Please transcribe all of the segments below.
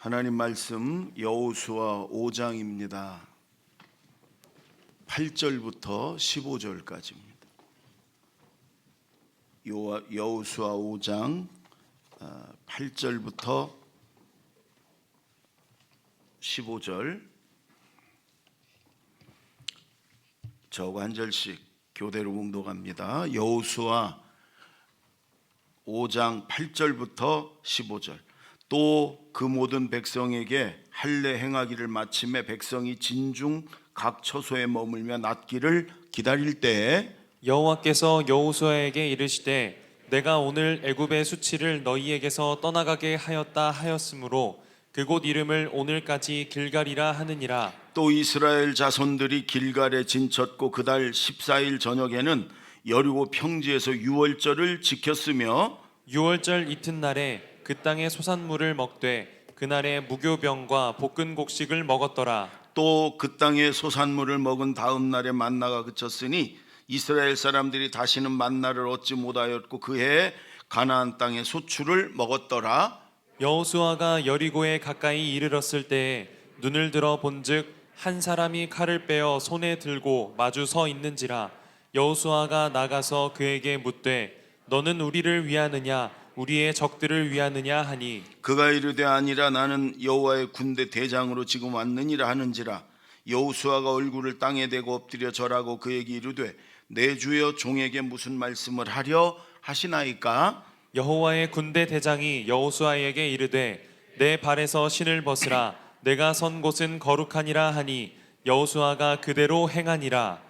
하나님 말씀 여호수아 5장입니다. 8절부터 15절까지입니다. 여호수아 5장 8절부터 15절 저거 한 절씩 교대로 봉독합니다. 여호수아 5장 8절부터 15절. 또 그 모든 백성에게 할례 행하기를 마침에 백성이 진중 각 처소에 머물며 낫기를 기다릴 때에 여호와께서 여호수아에게 이르시되 내가 오늘 애굽의 수치를 너희에게서 떠나가게 하였다 하였으므로 그곳 이름을 오늘까지 길갈이라 하느니라. 또 이스라엘 자손들이 길갈에 진쳤고 그달 14일 저녁에는 여리고 평지에서 유월절을 지켰으며 유월절 이튿날에 그 땅의 소산물을 먹되 그날에 무교병과 볶은 곡식을 먹었더라. 또 그 땅의 소산물을 먹은 다음 날에 만나가 그쳤으니 이스라엘 사람들이 다시는 만나를 얻지 못하였고 그 해에 가나안 땅의 소출을 먹었더라. 여호수아가 여리고에 가까이 이르렀을 때에 눈을 들어 본즉 한 사람이 칼을 빼어 손에 들고 마주 서 있는지라. 여호수아가 나가서 그에게 묻되 너는 우리를 위하느냐 우리의 적들을 위하느냐 하니 그가 이르되 아니라 나는 여호와의 군대 대장으로 지금 왔느니라 하는지라. 여호수아가 얼굴을 땅에 대고 엎드려 절하고 그에게 이르되 내 주여 종에게 무슨 말씀을 하려 하시나이까. 여호와의 군대 대장이 여호수아에게 이르되 내 발에서 신을 벗으라 내가 선 곳은 거룩하니라 하니 여호수아가 그대로 행하니라.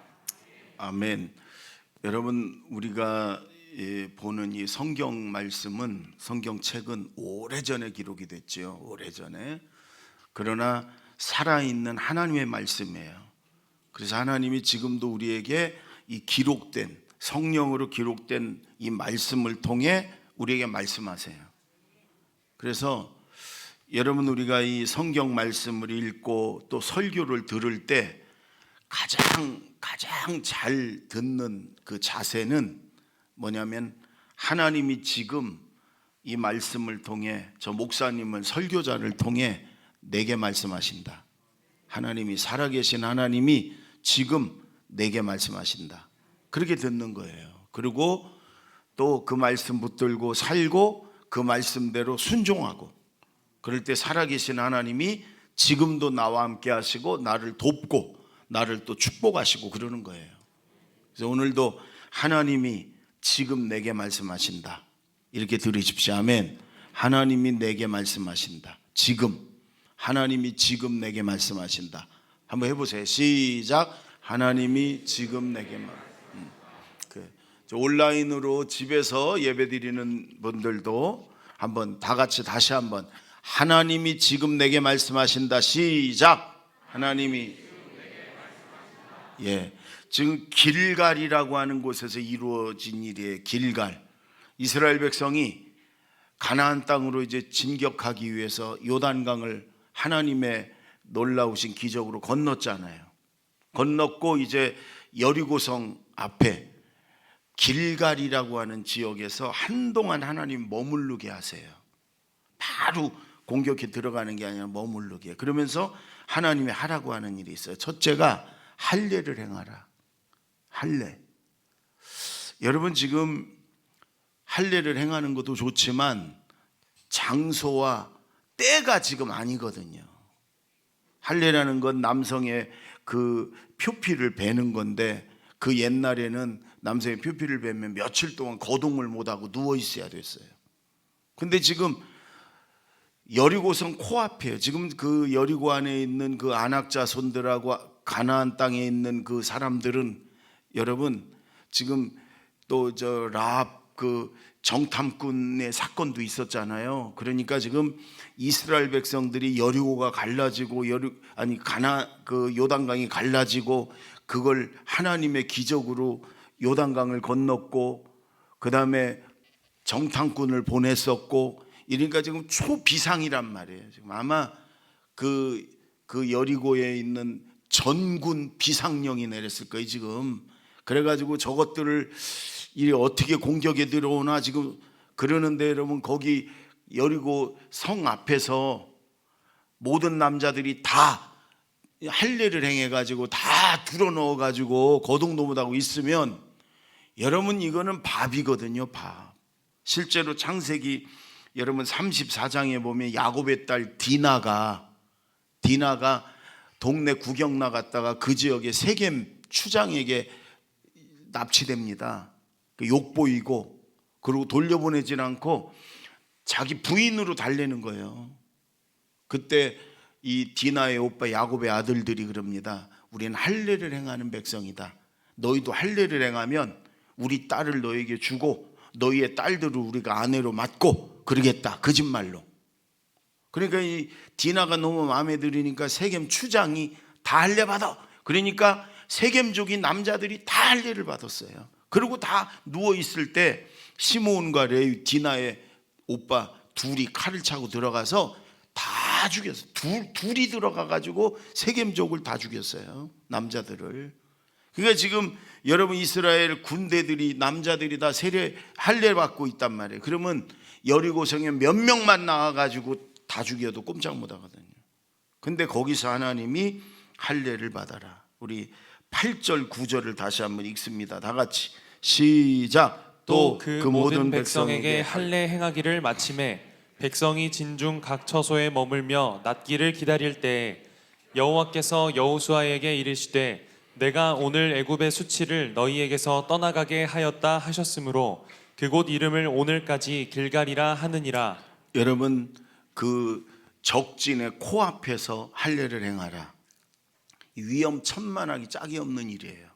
아멘. 여러분, 우리가 보는 이 성경 말씀은, 성경책은 오래전에 기록이 됐죠. 오래전에. 그러나 살아있는 하나님의 말씀이에요. 그래서 하나님이 지금도 우리에게 이 기록된, 성령으로 기록된 이 말씀을 통해 우리에게 말씀하세요. 그래서 여러분, 우리가 이 성경 말씀을 읽고 또 설교를 들을 때 가장 잘 듣는 그 자세는 뭐냐면 하나님이 지금 이 말씀을 통해 저 목사님을 설교자를 통해 내게 말씀하신다. 하나님이 살아계신 하나님이 지금 내게 말씀하신다. 그렇게 듣는 거예요. 그리고 또 그 말씀 붙들고 살고 그 말씀대로 순종하고 그럴 때 살아계신 하나님이 지금도 나와 함께 하시고 나를 돕고 나를 또 축복하시고 그러는 거예요. 그래서 오늘도 하나님이 지금 내게 말씀하신다. 이렇게 들으십시오. 아멘. 하나님이 내게 말씀하신다. 지금 하나님이 지금 내게 말씀하신다. 한번 해보세요. 시작. 하나님이 지금 내게 온라인으로 집에서 예배드리는 분들도 한번 다 같이 다시 한번 하나님이 지금 내게 말씀하신다. 시작. 하나님이 지금 길갈이라고 하는 곳에서 이루어진 일이에요. 길갈. 이스라엘 백성이 가나안 땅으로 이제 진격하기 위해서 요단강을 하나님의 놀라우신 기적으로 건넜잖아요. 건넜고 이제 여리고성 앞에 길갈이라고 하는 지역에서 한동안 하나님 머무르게 하세요. 바로 공격해 들어가는 게 아니라 머무르게. 그러면서 하나님이 하라고 하는 일이 있어요. 첫째가 할례를 행하라. 할례. 여러분, 지금 할례를 행하는 것도 좋지만 장소와 때가 지금 아니거든요. 할례라는 건 남성의 그 표피를 베는 건데 그 옛날에는 남성의 표피를 베면 며칠 동안 거동을 못하고 누워 있어야 됐어요. 근데 지금 여리고성 코앞이에요. 지금 그 여리고 안에 있는 그 아낙 자손들하고 가나안 땅에 있는 그 사람들은 여러분 지금 또 저 라합 그 정탐꾼의 사건도 있었잖아요. 그러니까 지금 이스라엘 백성들이 여리고가 갈라지고 그 요단강이 갈라지고 그걸 하나님의 기적으로 요단강을 건넜고 그 다음에 정탐꾼을 보냈었고 이러니까 지금 초비상이란 말이에요. 지금 아마 그 여리고에 있는 전군 비상령이 내렸을 거예요 지금. 그래가지고 저것들을 이 어떻게 공격에 들어오나 지금 그러는데 여러분 거기 여리고 성 앞에서 모든 남자들이 다 할례를 행해가지고 다 들어넣어가지고 거동도 못하고 있으면 여러분 이거는 밥이거든요. 밥. 실제로 창세기 여러분 34장에 보면 야곱의 딸 디나가 동네 구경 나갔다가 그 지역의 세겜 추장에게 납치됩니다. 욕 보이고, 그리고 돌려보내질 않고 자기 부인으로 달래는 거예요. 그때 이 디나의 오빠 야곱의 아들들이 그럽니다. 우리는 할례를 행하는 백성이다. 너희도 할례를 행하면 우리 딸을 너에게 주고 너희의 딸들을 우리가 아내로 맡고 그러겠다. 거짓말로. 그러니까 이 디나가 너무 마음에 들으니까 세겜 추장이 다 할례 받아. 그러니까 세겜족이 남자들이 다 할례를 받았어요. 그리고 다 누워 있을 때 시므온과 레위, 디나의 오빠 둘이 칼을 차고 들어가서 다 죽였어요. 둘이 들어가 가지고 세겜족을 다 죽였어요. 남자들을. 그러니까 지금 여러분 이스라엘 군대들이 남자들이 다 세례 할례 받고 있단 말이에요. 그러면 여리고성에 몇 명만 나와 가지고 다 죽여도 꼼짝 못 하거든요. 근데 거기서 하나님이 할례를 받아라. 우리 8절 9절을 다시 한번 읽습니다. 다 같이 시작. 또 그 모든 백성에게 할례 행하기를 마침에 백성이 진중 각 처소에 머물며 낫기를 기다릴 때에 여호와께서 여호수아에게 이르시되 내가 오늘 애굽의 수치를 너희에게서 떠나가게 하였다 하셨으므로 그곳 이름을 오늘까지 길갈이라 하느니라. 여러분 그 적진의 코앞에서 할례를 행하라. 위험천만하기 짝이 없는 일이에요.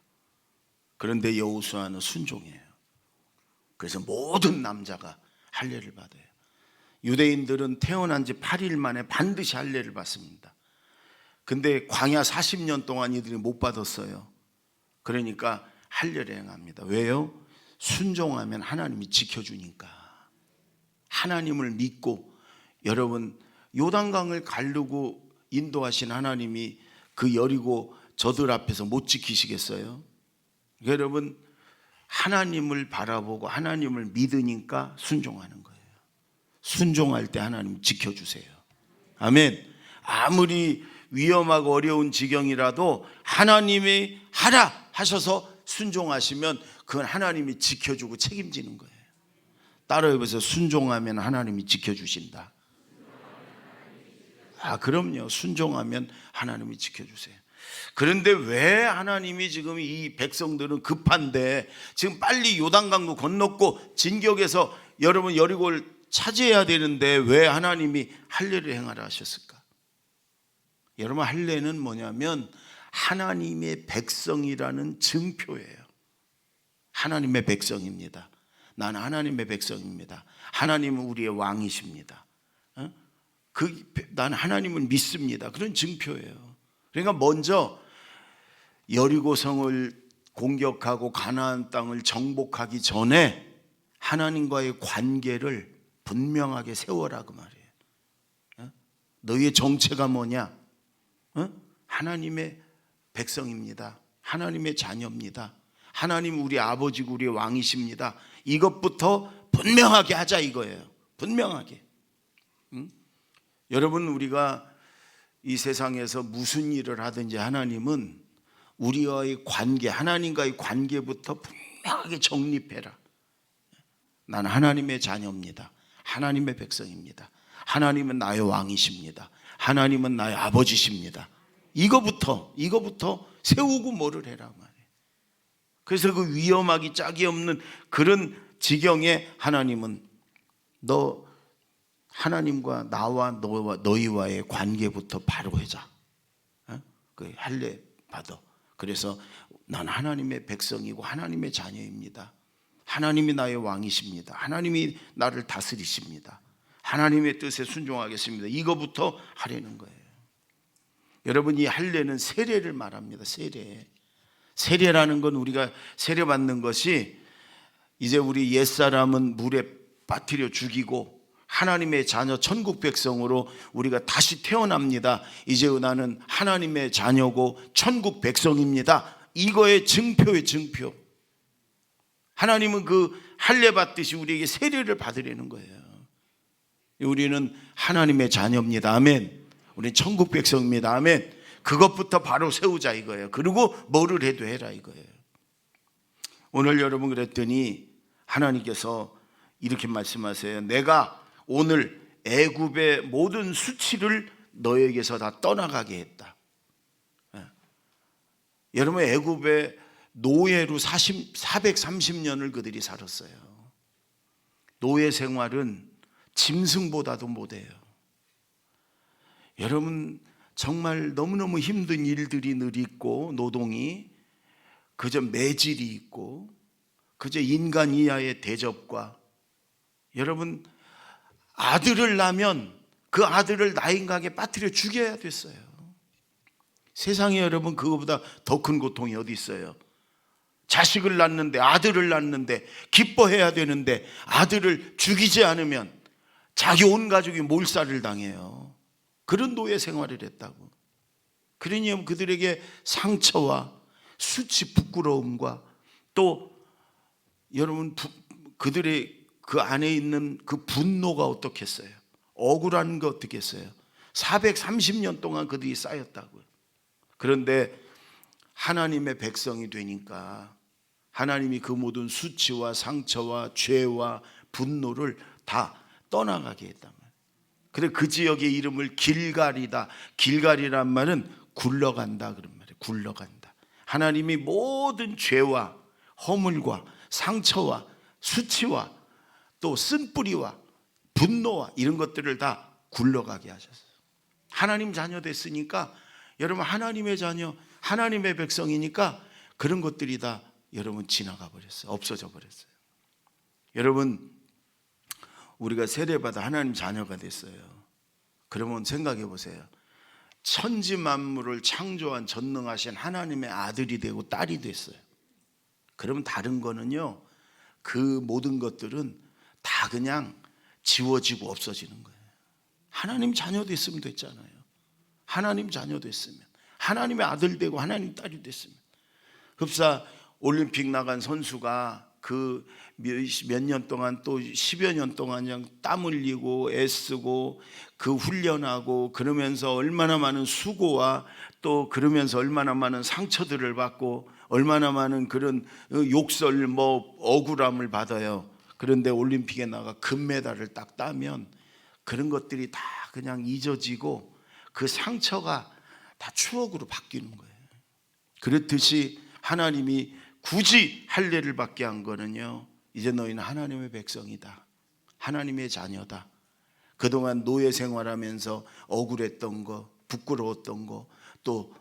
그런데 여호수아는 순종해요. 그래서 모든 남자가 할례를 받아요. 유대인들은 태어난 지 8일 만에 반드시 할례를 받습니다. 근데 광야 40년 동안 이들이 못 받았어요. 그러니까 할례를 행합니다. 왜요? 순종하면 하나님이 지켜주니까. 하나님을 믿고, 여러분 요단강을 가르고 인도하신 하나님이 그 여리고 저들 앞에서 못 지키시겠어요? 여러분 하나님을 바라보고 하나님을 믿으니까 순종하는 거예요. 순종할 때 하나님 지켜주세요. 아멘. 아무리 위험하고 어려운 지경이라도 하나님이 하라 하셔서 순종하시면 그건 하나님이 지켜주고 책임지는 거예요. 따라해보세요. 순종하면 하나님이 지켜주신다. 그럼요. 순종하면 하나님이 지켜주세요. 그런데 왜 하나님이 지금 이 백성들은 급한데 지금 빨리 요단강도 건넜고 진격해서 여러분 여리고를 차지해야 되는데 왜 하나님이 할례를 행하라 하셨을까? 여러분 할례는 뭐냐면 하나님의 백성이라는 증표예요. 하나님의 백성입니다. 나는 하나님의 백성입니다. 하나님은 우리의 왕이십니다. 나는 하나님을 믿습니다. 그런 증표예요. 그러니까 먼저 여리고성을 공격하고 가나안 땅을 정복하기 전에 하나님과의 관계를 분명하게 세워라 그 말이에요. 너희의 정체가 뭐냐? 하나님의 백성입니다. 하나님의 자녀입니다. 하나님 우리 아버지고 우리 왕이십니다. 이것부터 분명하게 하자 이거예요. 분명하게. 여러분 우리가 이 세상에서 무슨 일을 하든지 하나님은 우리와의 관계, 하나님과의 관계부터 분명하게 정립해라. 나는 하나님의 자녀입니다. 하나님의 백성입니다. 하나님은 나의 왕이십니다. 하나님은 나의 아버지십니다. 이거부터 세우고 뭐를 해라 말이에요. 그래서 그 위험하기 짝이 없는 그런 지경에 하나님은 너 하나님과 나와 너희와의 관계부터 바로 해자. 그 할례 받아. 그래서 난 하나님의 백성이고 하나님의 자녀입니다. 하나님이 나의 왕이십니다. 하나님이 나를 다스리십니다. 하나님의 뜻에 순종하겠습니다. 이거부터 하려는 거예요. 여러분 이 할례는 세례를 말합니다. 세례라는 건 우리가 세례 받는 것이 이제 우리 옛사람은 물에 빠뜨려 죽이고 하나님의 자녀 천국 백성으로 우리가 다시 태어납니다. 이제 나는 하나님의 자녀고 천국 백성입니다. 이거의 증표의 증표. 하나님은 그 할례 받듯이 우리에게 세례를 받으려는 거예요. 우리는 하나님의 자녀입니다. 아멘. 우린 천국 백성입니다. 아멘. 그것부터 바로 세우자 이거예요. 그리고 뭐를 해도 해라 이거예요. 오늘 여러분 그랬더니 하나님께서 이렇게 말씀하세요. 내가 오늘 애굽의 모든 수치를 너에게서 다 떠나가게 했다. 여러분 애굽의 노예로 430년을 그들이 살았어요. 노예 생활은 짐승보다도 못해요. 여러분 정말 너무너무 힘든 일들이 늘 있고 노동이 그저 매질이 있고 그저 인간 이하의 대접과 여러분 아들을 낳으면 그 아들을 나인강에 빠뜨려 죽여야 됐어요. 세상에 여러분 그거보다 더 큰 고통이 어디 있어요? 자식을 낳는데 아들을 낳는데 기뻐해야 되는데 아들을 죽이지 않으면 자기 온 가족이 몰살을 당해요. 그런 노예 생활을 했다고. 그러니 그들에게 상처와 수치 부끄러움과 또 여러분 그들의 그 안에 있는 그 분노가 어떻겠어요? 억울한 거 어떻겠어요? 430년 동안 그들이 쌓였다고요. 그런데 하나님의 백성이 되니까 하나님이 그 모든 수치와 상처와 죄와 분노를 다 떠나가게 했단 말이에요. 그래 그 지역의 이름을 길갈이다. 길갈이란 말은 굴러간다 그런 말이에요. 굴러간다. 하나님이 모든 죄와 허물과 상처와 수치와 또 쓴뿌리와 분노와 이런 것들을 다 굴러가게 하셨어요. 하나님 자녀 됐으니까 여러분 하나님의 자녀, 하나님의 백성이니까 그런 것들이 다 여러분 지나가 버렸어요. 없어져 버렸어요. 여러분 우리가 세례받아 하나님 자녀가 됐어요. 그러면 생각해 보세요. 천지 만물을 창조한 전능하신 하나님의 아들이 되고 딸이 됐어요. 그러면 다른 거는요, 그 모든 것들은 다 그냥 지워지고 없어지는 거예요. 하나님 자녀 됐으면 됐잖아요. 하나님 자녀 됐으면, 하나님의 아들 되고 하나님 딸이 됐으면. 흡사 올림픽 나간 선수가 그 몇 년 동안 또 10여 년 동안 그냥 땀 흘리고 애쓰고 그 훈련하고 그러면서 얼마나 많은 수고와 또 그러면서 얼마나 많은 상처들을 받고 얼마나 많은 그런 욕설 뭐 억울함을 받아요. 그런데 올림픽에 나가 금메달을 딱 따면 그런 것들이 다 그냥 잊어지고 그 상처가 다 추억으로 바뀌는 거예요. 그렇듯이 하나님이 굳이 할례를 받게 한 거는요, 이제 너희는 하나님의 백성이다, 하나님의 자녀다. 그동안 노예 생활하면서 억울했던 거, 부끄러웠던 거, 또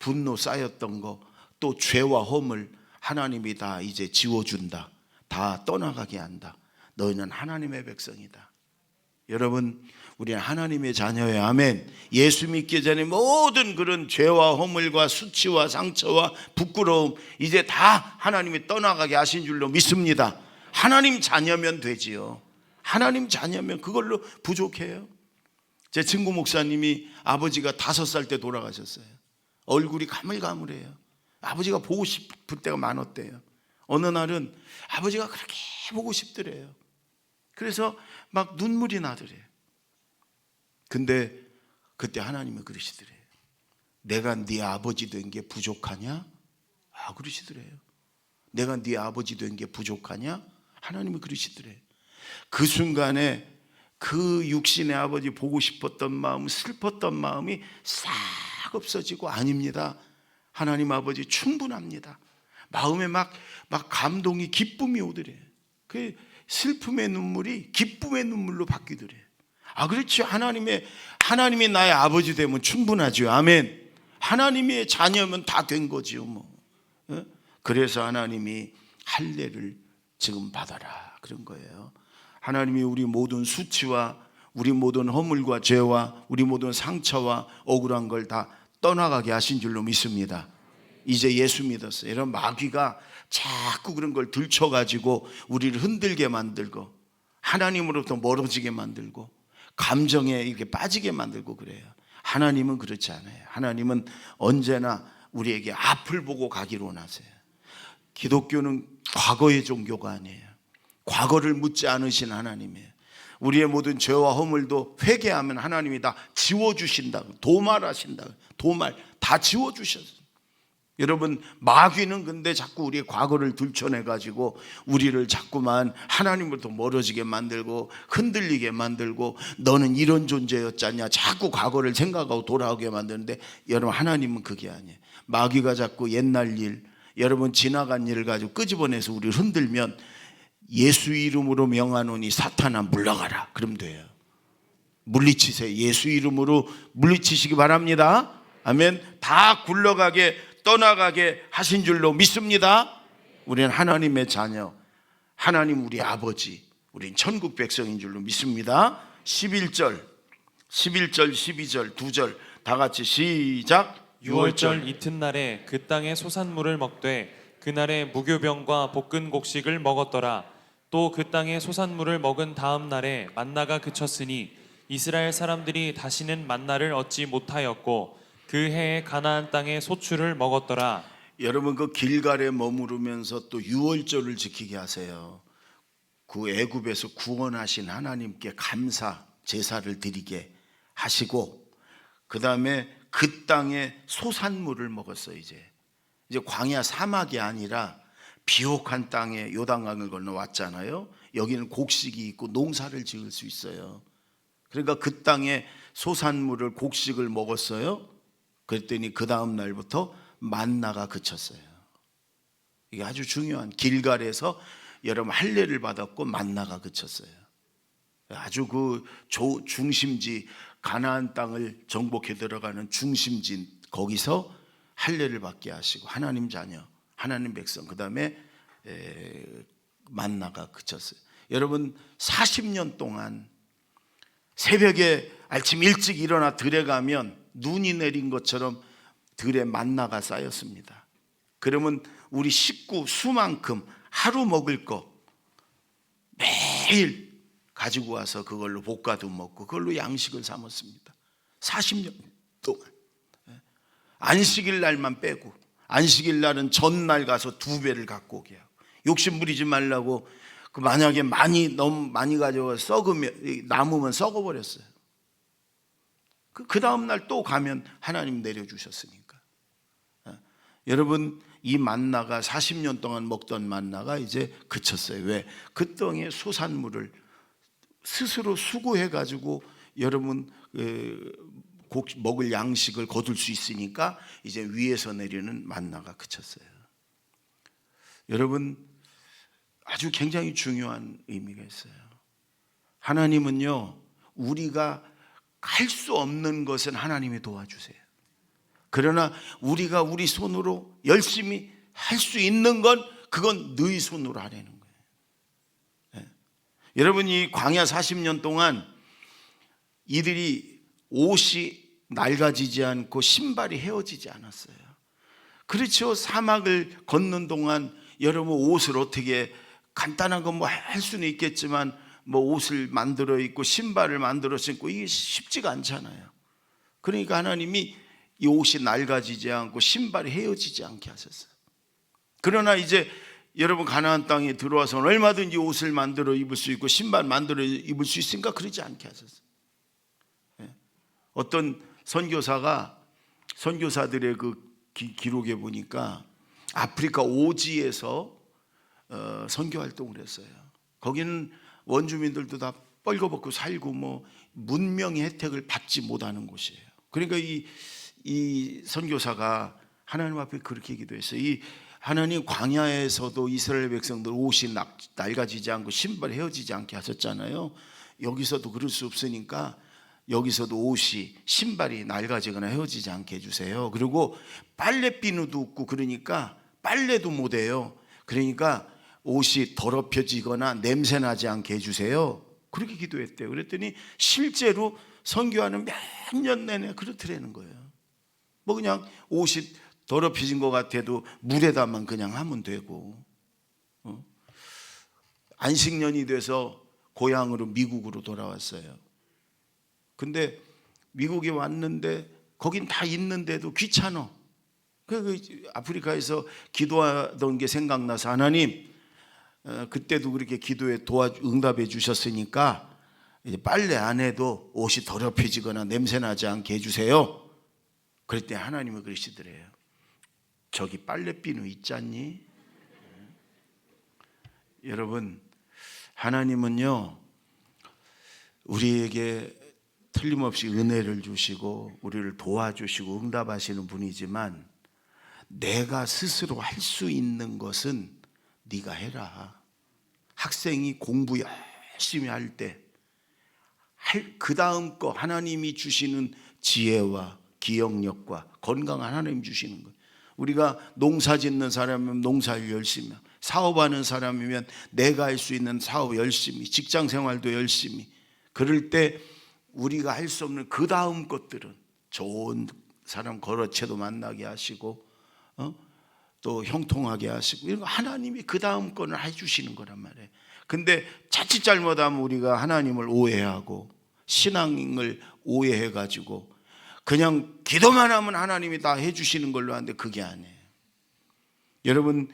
분노 쌓였던 거, 또 죄와 허물 하나님이 다 이제 지워준다. 다 떠나가게 한다. 너희는 하나님의 백성이다. 여러분 우리는 하나님의 자녀예요. 아멘. 예수 믿기 전에 모든 그런 죄와 허물과 수치와 상처와 부끄러움 이제 다 하나님이 떠나가게 하신 줄로 믿습니다. 하나님 자녀면 되지요. 하나님 자녀면 그걸로 부족해요. 제 친구 목사님이 아버지가 5살 때 돌아가셨어요. 얼굴이 가물가물해요. 아버지가 보고 싶을 때가 많았대요. 어느 날은 아버지가 그렇게 보고 싶더래요. 그래서 막 눈물이 나더래요. 근데 그때 하나님은 그러시더래요. 내가 네 아버지 된 게 부족하냐? 그러시더래요. 내가 네 아버지 된 게 부족하냐? 하나님은 그러시더래요. 그 순간에 그 육신의 아버지 보고 싶었던 마음, 슬펐던 마음이 싹 없어지고, 아닙니다, 하나님 아버지 충분합니다. 마음에 막 감동이, 기쁨이 오더래요. 그 슬픔의 눈물이 기쁨의 눈물로 바뀌더래요. 그렇죠. 하나님이 나의 아버지 되면 충분하죠. 아멘. 하나님의 자녀면 다 된 거지요, 뭐. 그래서 하나님이 할례를 지금 받아라 그런 거예요. 하나님이 우리 모든 수치와 우리 모든 허물과 죄와 우리 모든 상처와 억울한 걸 다 떠나가게 하신 줄로 믿습니다. 이제 예수 믿었어요. 이런 마귀가 자꾸 그런 걸 들춰가지고 우리를 흔들게 만들고 하나님으로부터 멀어지게 만들고 감정에 이렇게 빠지게 만들고 그래요. 하나님은 그렇지 않아요. 하나님은 언제나 우리에게 앞을 보고 가기로 원하세요. 기독교는 과거의 종교가 아니에요. 과거를 묻지 않으신 하나님이에요. 우리의 모든 죄와 허물도 회개하면 하나님이 다 지워주신다. 도말하신다. 도말 다 지워주셨어요. 여러분, 마귀는 근데 자꾸 우리의 과거를 들춰내가지고 우리를 자꾸만 하나님으로부터 멀어지게 만들고 흔들리게 만들고 너는 이런 존재였잖냐, 자꾸 과거를 생각하고 돌아오게 만드는데, 여러분, 하나님은 그게 아니에요. 마귀가 자꾸 옛날 일, 여러분 지나간 일을 가지고 끄집어내서 우리를 흔들면 예수 이름으로 명하노니 사탄아 물러가라 그러면 돼요. 물리치세요. 예수 이름으로 물리치시기 바랍니다. 아멘. 다 굴러가게 떠나가게 하신 줄로 믿습니다. 우리는 하나님의 자녀, 하나님 우리 아버지, 우리는 천국 백성인 줄로 믿습니다. 11절 12절 2절 다 같이 시작. 6월절 이튿날에 그 땅의 소산물을 먹되 그날에 무교병과 볶은 곡식을 먹었더라. 또 그 땅의 소산물을 먹은 다음 날에 만나가 그쳤으니 이스라엘 사람들이 다시는 만나를 얻지 못하였고 그 해에 가나안 땅의 소출을 먹었더라. 여러분, 그 길갈에 머무르면서 또 유월절을 지키게 하세요. 그 애굽에서 구원하신 하나님께 감사 제사를 드리게 하시고, 그 다음에 그 땅의 소산물을 먹었어요. 이제 광야 사막이 아니라 비옥한 땅에 요단강을 건너 왔잖아요. 여기는 곡식이 있고 농사를 지을 수 있어요. 그러니까 그 땅의 소산물을 곡식을 먹었어요. 그랬더니 그 다음 날부터 만나가 그쳤어요. 이게 아주 중요한, 길갈에서 여러분 할례를 받았고 만나가 그쳤어요. 아주 그 중심지, 가나안 땅을 정복해 들어가는 중심지, 거기서 할례를 받게 하시고 하나님 자녀, 하나님 백성, 그 다음에 만나가 그쳤어요. 여러분, 40년 동안 새벽에 아침 일찍 일어나 들에 가면 눈이 내린 것처럼 들에 만나가 쌓였습니다. 그러면 우리 식구 수만큼 하루 먹을 거 매일 가지고 와서 그걸로 볶아도 먹고 그걸로 양식을 삼았습니다. 40년 동안. 안식일 날만 빼고, 안식일 날은 전날 가서 2배를 갖고 오게 하고, 욕심 부리지 말라고 그 만약에 너무 많이 가져가 썩으면, 남으면 썩어버렸어요. 그 다음 날 또 가면 하나님 내려주셨으니까. 여러분, 이 만나가 40년 동안 먹던 만나가 이제 그쳤어요. 왜? 그 땅의 소산물을 스스로 수고해 가지고 여러분 먹을 양식을 거둘 수 있으니까 이제 위에서 내리는 만나가 그쳤어요. 여러분, 아주 굉장히 중요한 의미가 있어요. 하나님은요, 우리가 할 수 없는 것은 하나님이 도와주세요. 그러나 우리가 우리 손으로 열심히 할 수 있는 건 그건 너희 손으로 하라는 거예요. 네. 여러분, 이 광야 40년 동안 이들이 옷이 낡아지지 않고 신발이 헤어지지 않았어요. 그렇죠. 사막을 걷는 동안 여러분 옷을 어떻게, 간단한 건 뭐 할 수는 있겠지만 뭐 옷을 만들어 입고 신발을 만들어 신고 이게 쉽지가 않잖아요. 그러니까 하나님이 이 옷이 낡아지지 않고 신발이 헤어지지 않게 하셨어요. 그러나 이제 여러분 가나안 땅에 들어와서는 얼마든지 옷을 만들어 입을 수 있고 신발 만들어 입을 수 있으니까 그러지 않게 하셨어요. 어떤 선교사들의 그 기록에 보니까 아프리카 오지에서 선교 활동을 했어요. 거기는 원주민들도 다 뻘거벗고 살고 뭐 문명의 혜택을 받지 못하는 곳이에요. 그러니까 이 선교사가 하나님 앞에 그렇게 기도했어요. 이 하나님, 광야에서도 이스라엘 백성들 옷이 낡아지지 않고 신발이 헤어지지 않게 하셨잖아요. 여기서도 그럴 수 없으니까 여기서도 옷이, 신발이 낡아지거나 헤어지지 않게 해주세요. 그리고 빨래 비누도 없고 그러니까 빨래도 못해요. 그러니까 옷이 더럽혀지거나 냄새나지 않게 해주세요. 그렇게 기도했대요. 그랬더니 실제로 선교하는 몇 년 내내 그렇더라는 거예요. 뭐 그냥 옷이 더럽혀진 것 같아도 물에다만 그냥 하면 되고, 안식년이 돼서 고향으로 미국으로 돌아왔어요. 근데 미국에 왔는데 거긴 다 있는데도 귀찮아. 그 아프리카에서 기도하던 게 생각나서, 하나님, 그때도 그렇게 기도에 응답해 주셨으니까 이제 빨래 안 해도 옷이 더럽혀지거나 냄새 나지 않게 해주세요. 그랬더니 하나님은 그러시더래요. 저기 빨래 비누 있잖니? 여러분, 하나님은요 우리에게 틀림없이 은혜를 주시고 우리를 도와주시고 응답하시는 분이지만, 내가 스스로 할 수 있는 것은 네가 해라. 학생이 공부 열심히 할 때 그 다음 거 하나님이 주시는 지혜와 기억력과 건강한 하나님 주시는 것. 우리가 농사 짓는 사람이면 농사를 열심히, 사업하는 사람이면 내가 할 수 있는 사업 열심히, 직장 생활도 열심히. 그럴 때 우리가 할 수 없는 그 다음 것들은 좋은 사람 거러체도 만나게 하시고 또 형통하게 하시고, 이런 거 하나님이 그 다음 거는 해주시는 거란 말이에요. 근데 자칫 잘못하면 우리가 하나님을 오해하고 신앙을 오해해가지고 그냥 기도만 하면 하나님이 다 해주시는 걸로 하는데 그게 아니에요. 여러분,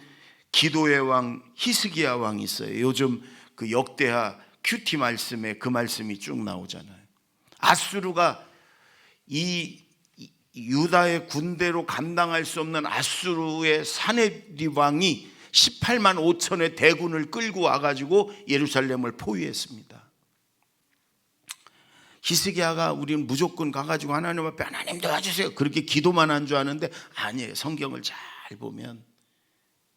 기도의 왕 히스기야 왕이 있어요. 요즘 그 역대하 큐티 말씀에 그 말씀이 쭉 나오잖아요. 아수르가 이 유다의 군대로 감당할 수 없는 아수르의 사네립 왕이 18만 5천의 대군을 끌고 와가지고 예루살렘을 포위했습니다. 히스기야가 우리는 무조건 가가지고 하나님 앞에 하나님 도와주세요 그렇게 기도만 한 줄 아는데 아니에요. 성경을 잘 보면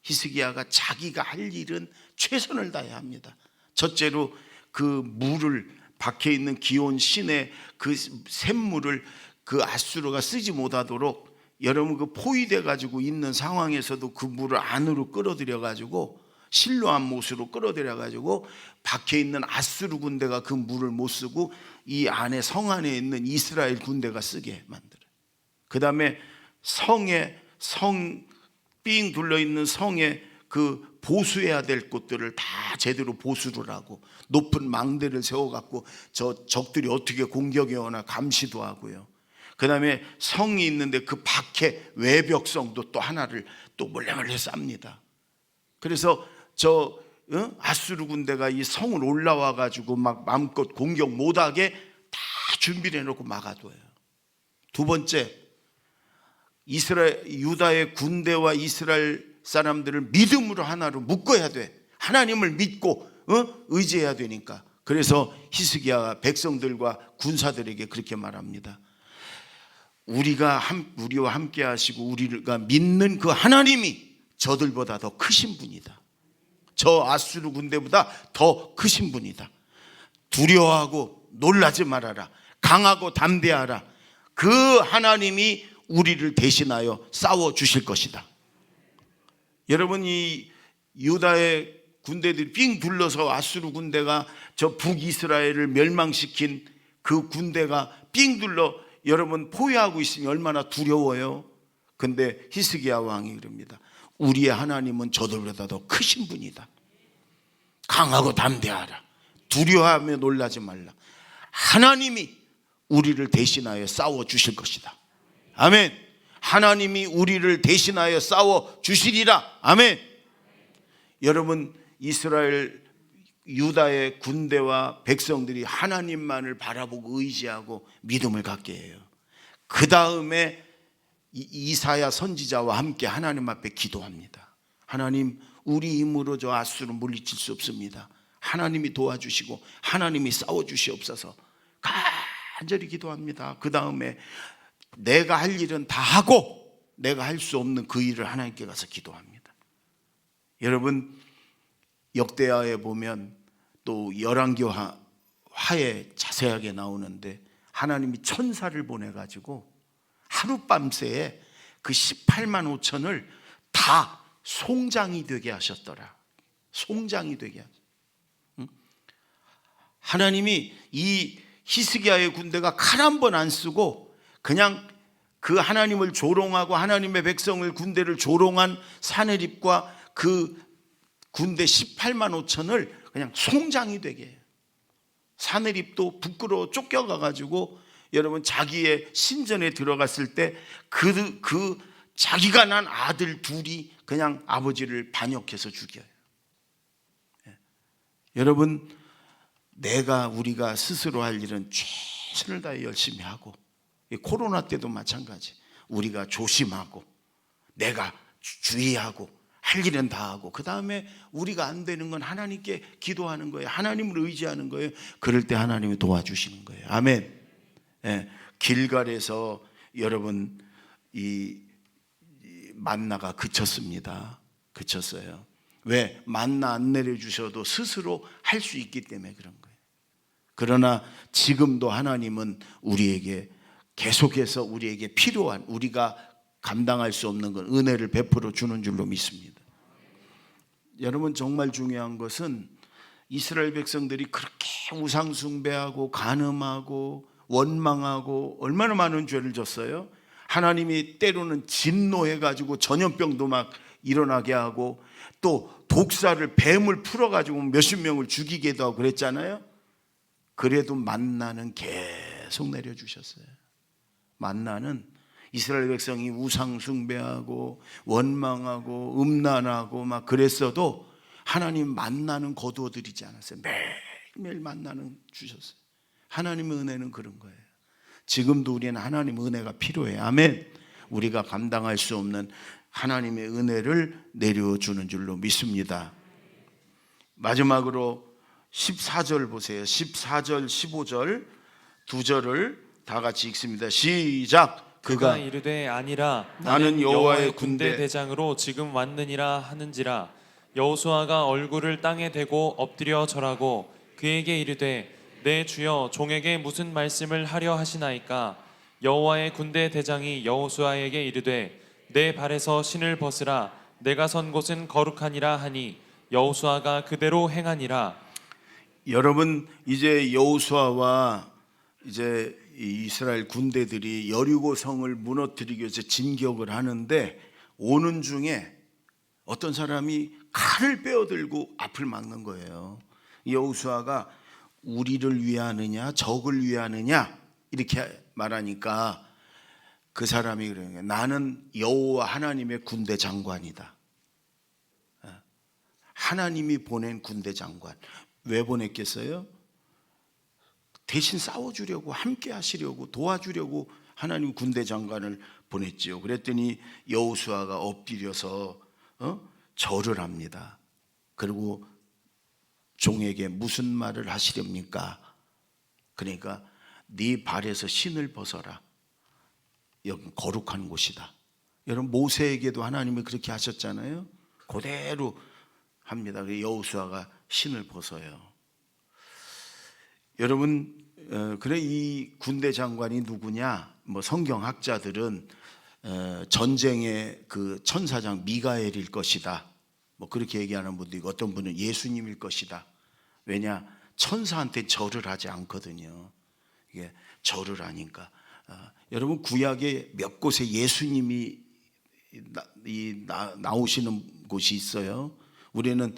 히스기야가 자기가 할 일은 최선을 다해야 합니다. 첫째로 그 물을, 박혀 있는 기온 신의 그 샘물을 그 아수르가 쓰지 못하도록, 여러분 그 포위돼 가지고 있는 상황에서도 그 물을 안으로 끌어들여 가지고 실로암 못으로 끌어들여 가지고 박혀 있는 아수르 군대가 그 물을 못 쓰고 이 안에 성 안에 있는 이스라엘 군대가 쓰게 만들어요. 그 다음에 성 삥 둘러 있는 성에 그 보수해야 될 곳들을 다 제대로 보수를 하고 높은 망대를 세워갖고 저 적들이 어떻게 공격해 오나 감시도 하고요. 그 다음에 성이 있는데 그 밖에 외벽성도 또 하나를 또 몰래몰래 쌉니다. 그래서 아수르 군대가 이 성을 올라와 가지고 막 마음껏 공격 못하게 다 준비를 해놓고 막아둬요. 두 번째, 유다의 군대와 이스라엘 사람들을 믿음으로 하나로 묶어야 돼. 하나님을 믿고 의지해야 되니까. 그래서 히스기야가 백성들과 군사들에게 그렇게 말합니다. 우리와 함께 하시고 우리가 믿는 그 하나님이 저들보다 더 크신 분이다. 저 아수르 군대보다 더 크신 분이다. 두려워하고 놀라지 말아라. 강하고 담대하라. 그 하나님이 우리를 대신하여 싸워 주실 것이다. 여러분, 이 유다의 군대들이 삥 둘러서 아수르 군대가 저 북이스라엘을 멸망시킨 그 군대가 삥 둘러 여러분 포위하고 있으면 얼마나 두려워요. 근데 히스기야 왕이 그럽니다. 우리의 하나님은 저들보다 더 크신 분이다. 강하고 담대하라. 두려워하며 놀라지 말라. 하나님이 우리를 대신하여 싸워 주실 것이다. 아멘. 하나님이 우리를 대신하여 싸워 주시리라. 아멘. 여러분, 이스라엘 유다의 군대와 백성들이 하나님만을 바라보고 의지하고 믿음을 갖게 해요. 그 다음에 이사야 선지자와 함께 하나님 앞에 기도합니다. 하나님, 우리 힘으로 저 아수르를 물리칠 수 없습니다. 하나님이 도와주시고 하나님이 싸워주시옵소서. 간절히 기도합니다. 그 다음에 내가 할 일은 다 하고 내가 할 수 없는 그 일을 하나님께 가서 기도합니다. 여러분, 역대하에 보면 또 열왕기하에 자세하게 나오는데 하나님이 천사를 보내가지고 하룻밤새에 그 18만 5천을 다 송장이 되게 하셨더라. 송장이 되게 하셨. 하나님이 이 히스기야의 군대가 칼 한 번 안 쓰고 그냥 그 하나님을 조롱하고 하나님의 백성을 군대를 조롱한 사내립과 그 군대 18만 5천을 그냥 송장이 되게 해요. 사내립도 부끄러워 쫓겨가가지고 여러분 자기의 신전에 들어갔을 때 그 자기가 난 아들 둘이 그냥 아버지를 반역해서 죽여요. 여러분, 우리가 스스로 할 일은 최선을 다해 열심히 하고, 이 코로나 때도 마찬가지. 우리가 조심하고, 내가 주의하고, 할 일은 다 하고, 그 다음에 우리가 안 되는 건 하나님께 기도하는 거예요. 하나님을 의지하는 거예요. 그럴 때 하나님이 도와주시는 거예요. 아멘. 예, 길갈에서 여러분 이 만나가 그쳤습니다. 그쳤어요. 왜? 만나 안 내려주셔도 스스로 할 수 있기 때문에 그런 거예요. 그러나 지금도 하나님은 우리에게 계속해서 우리에게 필요한, 우리가 감당할 수 없는 건 은혜를 베풀어 주는 줄로 믿습니다. 여러분, 정말 중요한 것은 이스라엘 백성들이 그렇게 우상 숭배하고 간음하고 원망하고 얼마나 많은 죄를 졌어요. 하나님이 때로는 진노해가지고 전염병도 막 일어나게 하고, 또 독사를, 뱀을 풀어가지고 몇십 명을 죽이게도 하고 그랬잖아요. 그래도 만나는 계속 내려주셨어요. 만나는 이스라엘 백성이 우상 숭배하고 원망하고 음란하고 막 그랬어도 하나님 만나는 거두어드리지 않았어요. 매일매일 만나는 주셨어요. 하나님의 은혜는 그런 거예요. 지금도 우리는 하나님의 은혜가 필요해요. 아멘. 우리가 감당할 수 없는 하나님의 은혜를 내려주는 줄로 믿습니다. 마지막으로 14절 보세요. 14절 15절 두 절을 다 같이 읽습니다. 시작. 그가 이르되 아니라 나는 여호와의 군대 대장으로 지금 왔느니라 하는지라. 여호수아가 얼굴을 땅에 대고 엎드려 절하고 그에게 이르되 내 주여 종에게 무슨 말씀을 하려 하시나이까. 여호와의 군대 대장이 여호수아에게 이르되 내 발에서 신을 벗으라. 내가 선 곳은 거룩하니라 하니 여호수아가 그대로 행하니라. 여러분, 이제 여호수아와 이제 이스라엘 군대들이 여리고 성을 무너뜨리기 위해서 진격을 하는데, 오는 중에 어떤 사람이 칼을 빼어들고 앞을 막는 거예요. 여호수아가 우리를 위하느냐 적을 위하느냐 이렇게 말하니까 그 사람이 그러는 거예요. 나는 여호와 하나님의 군대 장관이다. 하나님이 보낸 군대 장관. 왜 보냈겠어요? 대신 싸워주려고, 함께 하시려고, 도와주려고 하나님 군대 장관을 보냈지요. 그랬더니 여호수아가 엎드려서 절을 합니다. 그리고 종에게 무슨 말을 하시렵니까? 그러니까 네 발에서 신을 벗어라. 여기 거룩한 곳이다. 여러분, 모세에게도 하나님이 그렇게 하셨잖아요. 그대로 합니다. 여호수아가 신을 벗어요. 여러분, 그래 이 군대 장관이 누구냐? 뭐 성경학자들은 전쟁의 그 천사장 미가엘일 것이다. 뭐 그렇게 얘기하는 분도 있고, 어떤 분은 예수님일 것이다. 왜냐? 천사한테 절을 하지 않거든요. 이게 절을 하니까. 여러분, 구약에 몇 곳에 예수님이 나오시는 곳이 있어요. 우리는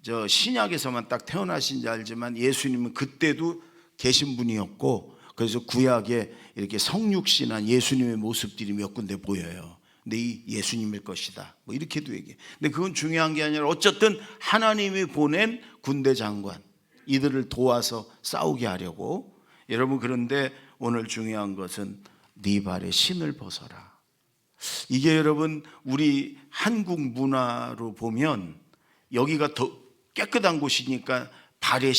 저 신약에서만 딱 태어나신지 알지만 예수님은 그때도 계신 분이었고, 그래서 구약에 이렇게 성육신한 예수님의 모습들이 몇 군데 보여요. 근데 이 예수님일 것이다. 뭐 이렇게도 얘기해. 근데 그건 중요한 게 아니라 어쨌든 하나님이 보낸 군대 장관, 이들을 도와서 싸우게 하려고. 여러분, 그런데 오늘 중요한 것은 네 발에 신을 벗어라. 이게 여러분, 우리 한국 문화로 보면 여기가 더 깨끗한 곳이니까 발에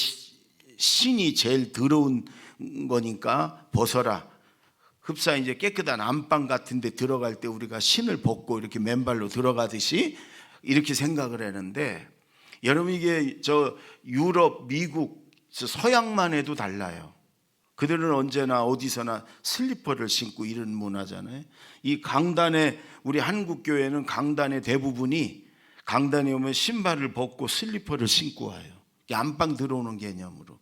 신이 제일 더러운 거니까 벗어라. 흡사 이제 깨끗한 안방 같은 데 들어갈 때 우리가 신을 벗고 이렇게 맨발로 들어가듯이 이렇게 생각을 하는데, 여러분, 이게 저 유럽, 미국, 서양만 해도 달라요. 그들은 언제나 어디서나 슬리퍼를 신고 이런 문화잖아요. 이 강단에, 우리 한국 교회는 강단의 대부분이 강단에 오면 신발을 벗고 슬리퍼를 신고 와요. 안방 들어오는 개념으로.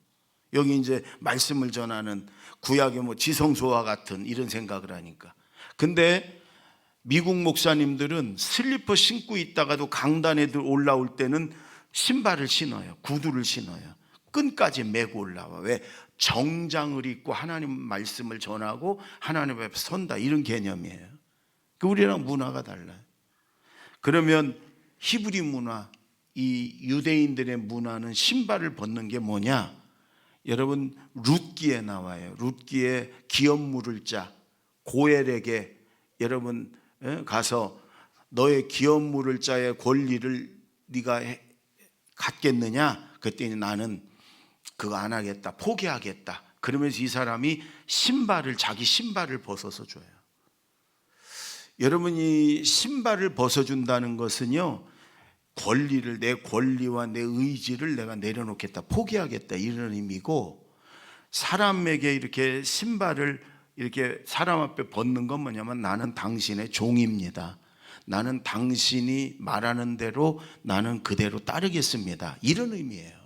여기 이제 말씀을 전하는 구약의 뭐 지성소와 같은 이런 생각을 하니까. 근데 미국 목사님들은 슬리퍼 신고 있다가도 강단에 올라올 때는 신발을 신어요. 구두를 신어요. 끈까지 메고 올라와. 왜? 정장을 입고 하나님 말씀을 전하고 하나님 앞에 선다, 이런 개념이에요. 우리랑 문화가 달라요. 그러면 히브리 문화, 이 유대인들의 문화는 신발을 벗는 게 뭐냐? 여러분 룻기에 나와요. 룻기에 기업 물을 자 고엘에게 여러분 가서 너의 기업 물을 자의 권리를 네가 갖겠느냐? 그랬더니 나는 그거 안 하겠다, 포기하겠다. 그러면서 이 사람이 자기 신발을 벗어서 줘요. 여러분이 신발을 벗어준다는 것은요, 내 권리와 내 의지를 내가 내려놓겠다, 포기하겠다, 이런 의미고, 사람에게 이렇게 신발을 이렇게 사람 앞에 벗는 건 뭐냐면 나는 당신의 종입니다. 나는 당신이 말하는 대로 나는 그대로 따르겠습니다. 이런 의미예요.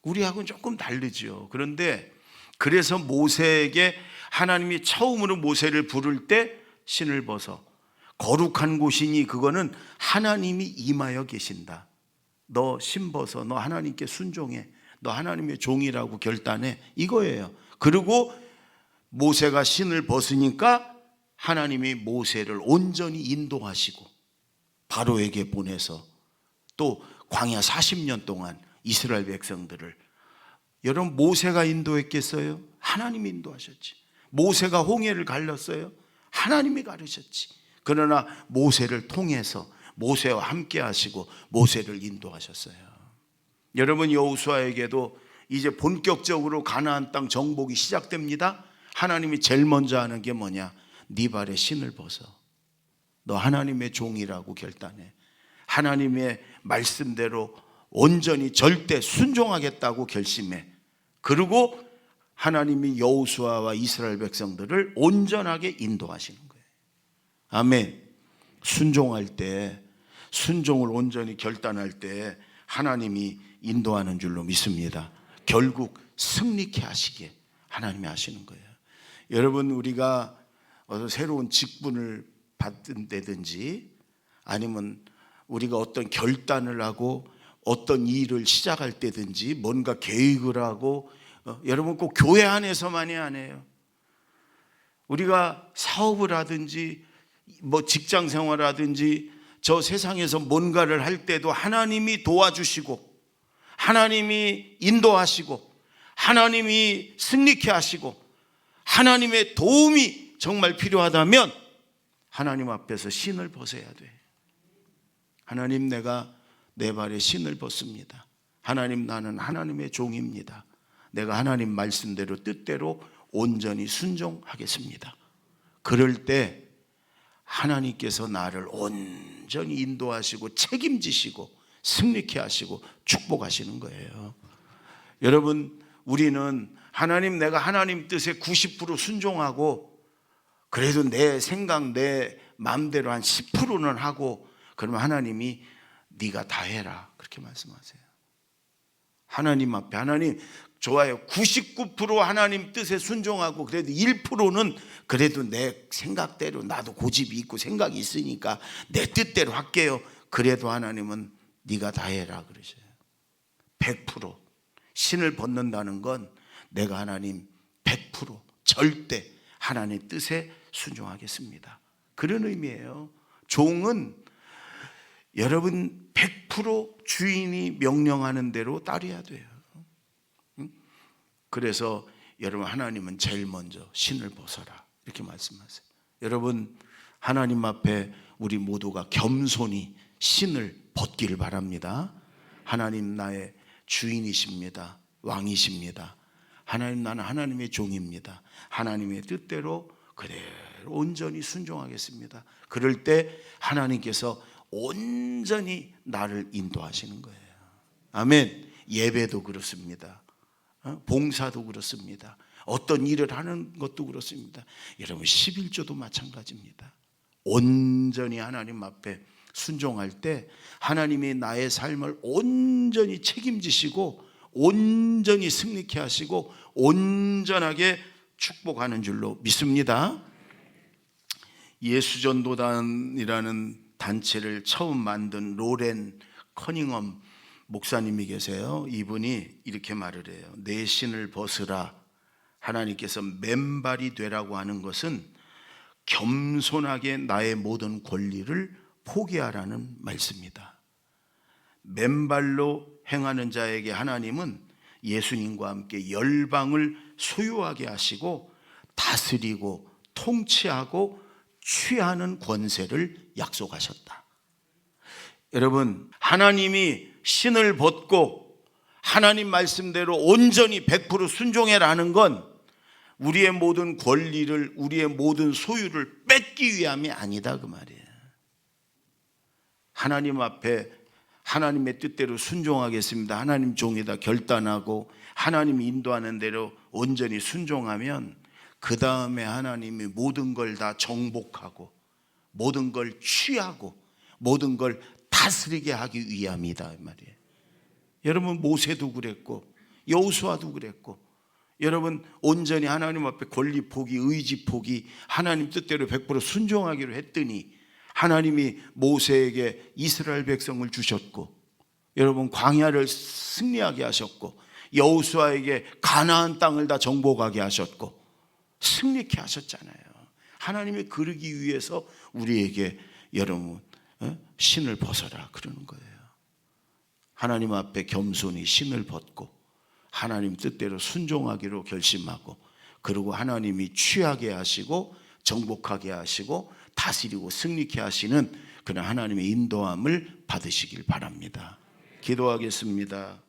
우리하고는 조금 다르죠. 그런데 그래서 모세에게 하나님이 처음으로 모세를 부를 때 신을 벗어. 거룩한 곳이니 그거는 하나님이 임하여 계신다. 너 신 벗어. 너 하나님께 순종해. 너 하나님의 종이라고 결단해. 이거예요. 그리고 모세가 신을 벗으니까 하나님이 모세를 온전히 인도하시고 바로에게 보내서 또 광야 40년 동안 이스라엘 백성들을, 여러분 모세가 인도했겠어요? 하나님이 인도하셨지. 모세가 홍해를 갈랐어요? 하나님이 가르셨지. 그러나 모세를 통해서 모세와 함께 하시고 모세를 인도하셨어요. 여러분 여호수아에게도 이제 본격적으로 가나안 땅 정복이 시작됩니다. 하나님이 제일 먼저 하는 게 뭐냐? 네 발에 신을 벗어. 너 하나님의 종이라고 결단해. 하나님의 말씀대로 온전히 절대 순종하겠다고 결심해. 그리고 하나님이 여호수아와 이스라엘 백성들을 온전하게 인도하시는 거예요. 아멘. 순종할 때, 순종을 온전히 결단할 때 하나님이 인도하는 줄로 믿습니다. 결국 승리케 하시게 하나님이 하시는 거예요. 여러분 우리가 어떤 새로운 직분을 받는다든지 아니면 우리가 어떤 결단을 하고 어떤 일을 시작할 때든지 뭔가 계획을 하고, 여러분 꼭 교회 안에서만이 아니에요. 우리가 사업을 하든지 뭐 직장 생활을 하든지 저 세상에서 뭔가를 할 때도 하나님이 도와주시고 하나님이 인도하시고 하나님이 승리케 하시고 하나님의 도움이 정말 필요하다면 하나님 앞에서 신을 벗어야 돼. 하나님 내가 내 발에 신을 벗습니다. 하나님 나는 하나님의 종입니다. 내가 하나님 말씀대로 뜻대로 온전히 순종하겠습니다. 그럴 때 하나님께서 나를 온전히 인도하시고 책임지시고 승리케 하시고 축복하시는 거예요. 여러분 우리는 하나님 내가 하나님 뜻에 90% 순종하고 그래도 내 생각 내 마음대로 한 10%는 하고 그러면 하나님이 네가 다 해라 그렇게 말씀하세요. 하나님 앞에 하나님 좋아요. 99% 하나님 뜻에 순종하고 그래도 1%는 그래도 내 생각대로 나도 고집이 있고 생각이 있으니까 내 뜻대로 할게요. 그래도 하나님은 네가 다 해라 그러셔요. 100% 신을 벗는다는 건 내가 하나님 100% 절대 하나님 뜻에 순종하겠습니다. 그런 의미예요. 종은 여러분 100% 주인이 명령하는 대로 따라야 돼요. 그래서 여러분 하나님은 제일 먼저 신을 벗어라 이렇게 말씀하세요. 여러분 하나님 앞에 우리 모두가 겸손히 신을 벗기를 바랍니다. 하나님 나의 주인이십니다. 왕이십니다. 하나님 나는 하나님의 종입니다. 하나님의 뜻대로 그대로 온전히 순종하겠습니다. 그럴 때 하나님께서 온전히 나를 인도하시는 거예요. 아멘. 예배도 그렇습니다. 봉사도 그렇습니다. 어떤 일을 하는 것도 그렇습니다. 여러분 11조도 마찬가지입니다. 온전히 하나님 앞에 순종할 때 하나님이 나의 삶을 온전히 책임지시고 온전히 승리케 하시고 온전하게 축복하는 줄로 믿습니다. 예수전도단이라는 단체를 처음 만든 로렌 커닝엄 목사님이 계세요. 이분이 이렇게 말을 해요. 내 신을 벗으라. 하나님께서 맨발이 되라고 하는 것은 겸손하게 나의 모든 권리를 포기하라는 말씀이다. 맨발로 행하는 자에게 하나님은 예수님과 함께 열방을 소유하게 하시고 다스리고 통치하고 취하는 권세를 약속하셨다. 여러분, 하나님이 신을 벗고 하나님 말씀대로 온전히 100% 순종해라는 건 우리의 모든 권리를, 우리의 모든 소유를 뺏기 위함이 아니다 그 말이에요. 하나님 앞에 하나님의 뜻대로 순종하겠습니다, 하나님 종이다 결단하고 하나님이 인도하는 대로 온전히 순종하면 그 다음에 하나님이 모든 걸 다 정복하고 모든 걸 취하고 모든 걸 다스리게 하기 위함이다 이 말이에요. 여러분, 모세도 그랬고 여호수아도 그랬고, 여러분 온전히 하나님 앞에 권리 포기, 의지 포기, 하나님 뜻대로 100% 순종하기로 했더니 하나님이 모세에게 이스라엘 백성을 주셨고, 여러분 광야를 승리하게 하셨고, 여호수아에게 가나안 땅을 다 정복하게 하셨고 승리케 하셨잖아요. 하나님이 그러기 위해서 우리에게 여러분 신을 벗어라 그러는 거예요. 하나님 앞에 겸손히 신을 벗고 하나님 뜻대로 순종하기로 결심하고, 그리고 하나님이 취하게 하시고 정복하게 하시고 다스리고 승리케 하시는 그런 하나님의 인도함을 받으시길 바랍니다. 기도하겠습니다.